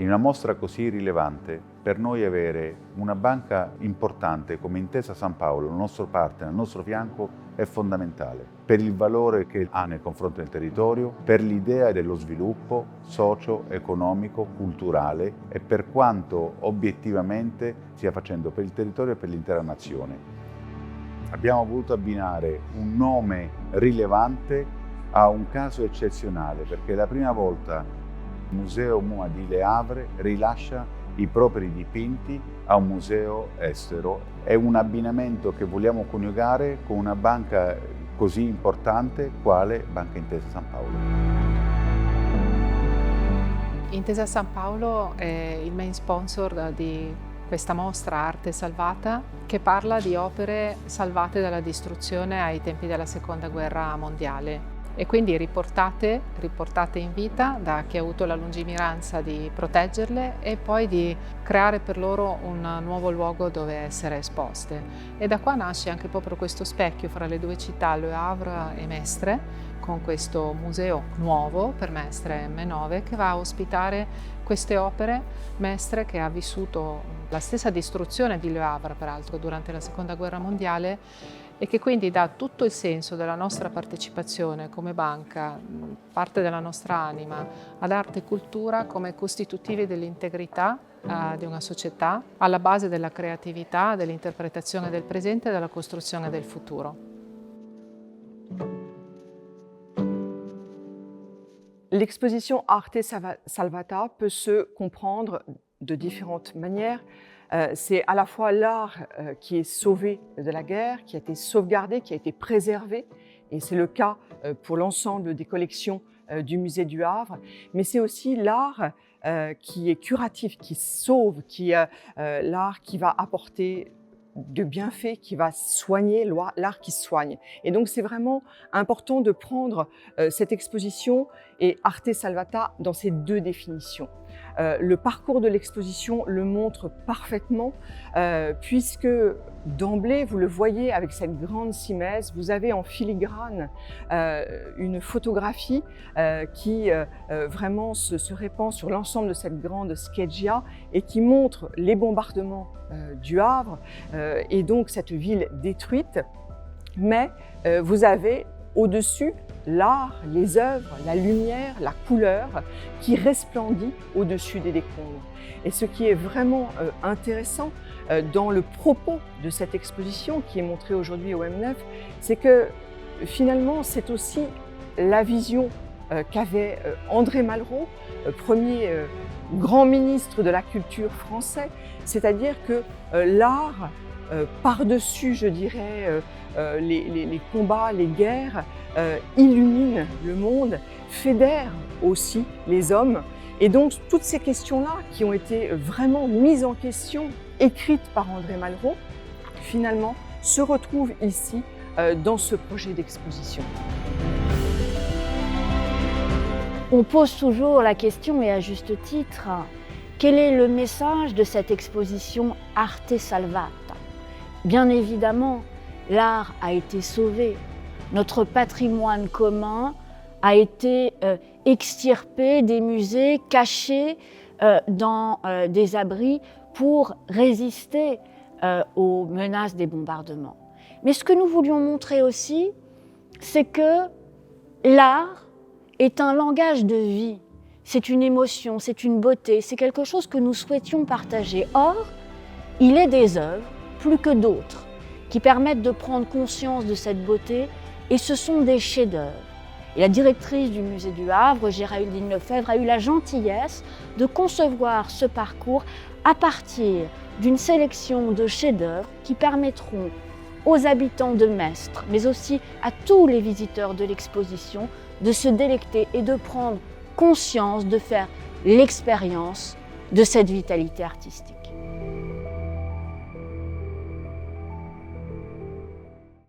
In una mostra così rilevante, per noi avere una banca importante come Intesa San Paolo, il nostro partner, al nostro fianco, è fondamentale per il valore che ha nei confronti del territorio, per l'idea dello sviluppo socio-economico, culturale e per quanto obiettivamente stia facendo per il territorio e per l'intera nazione. Abbiamo voluto abbinare un nome rilevante a un caso eccezionale, perché è la prima volta il Museo MoMA di Le Havre rilascia i propri dipinti a un museo estero. È un abbinamento che vogliamo coniugare con una banca così importante quale Banca Intesa San Paolo. Intesa San Paolo è il main sponsor di questa mostra Arte Salvata, che parla di opere salvate dalla distruzione ai tempi della Seconda Guerra Mondiale. E quindi riportate in vita da chi ha avuto la lungimiranza di proteggerle e poi di creare per loro un nuovo luogo dove essere esposte. E da qua nasce anche proprio questo specchio fra le due città, Le Havre e Mestre, con questo museo nuovo per Mestre M9 che va a ospitare queste opere. Mestre che ha vissuto la stessa distruzione di Le Havre, peraltro, durante la Seconda Guerra Mondiale, e che quindi dà tutto il senso della nostra partecipazione come banca, parte della nostra anima, ad arte e cultura come costitutivi dell'integrità di una società, alla base della creatività, dell'interpretazione del presente e della costruzione del futuro. L'exposition Arte Salvata peut se comprendre de différentes manières. C'est à la fois l'art qui est sauvé de la guerre, qui a été sauvegardé, qui a été préservé, et c'est le cas pour l'ensemble des collections du musée du Havre, mais c'est aussi l'art qui est curatif, qui sauve, l'art qui va apporter de bienfaits, qui va soigner, l'art qui soigne. Et donc c'est vraiment important de prendre cette exposition et Arte Salvata dans ces deux définitions. Le parcours de l'exposition le montre parfaitement puisque d'emblée, vous le voyez avec cette grande simèse, vous avez en filigrane une photographie qui vraiment se répand sur l'ensemble de cette grande scheggia et qui montre les bombardements du Havre et donc cette ville détruite. Mais vous avez au-dessus l'art, les œuvres, la lumière, la couleur qui resplendit au-dessus des décombres. Et ce qui est vraiment intéressant dans le propos de cette exposition qui est montrée aujourd'hui au M9, c'est que finalement c'est aussi la vision qu'avait André Malraux, premier grand ministre de la culture français, c'est-à-dire que l'art, par-dessus, je dirais, les combats, les guerres, illumine le monde, fédère aussi les hommes. Et donc, toutes ces questions-là qui ont été vraiment mises en question, écrites par André Malraux, finalement, se retrouvent ici dans ce projet d'exposition. On pose toujours la question, et à juste titre, quel est le message de cette exposition Arte Salvata? Bien évidemment, l'art a été sauvé, notre patrimoine commun a été extirpé des musées, caché dans des abris pour résister aux menaces des bombardements. Mais ce que nous voulions montrer aussi, c'est que l'art est un langage de vie, c'est une émotion, c'est une beauté, c'est quelque chose que nous souhaitions partager. Or, il est des œuvres, plus que d'autres, qui permettent de prendre conscience de cette beauté, et ce sont des chefs-d'œuvre. Et la directrice du musée du Havre, Géraldine Lefebvre, a eu la gentillesse de concevoir ce parcours à partir d'une sélection de chefs-d'œuvre qui permettront aux habitants de Mestre, mais aussi à tous les visiteurs de l'exposition, de se délecter et de prendre conscience, de faire l'expérience de cette vitalité artistique.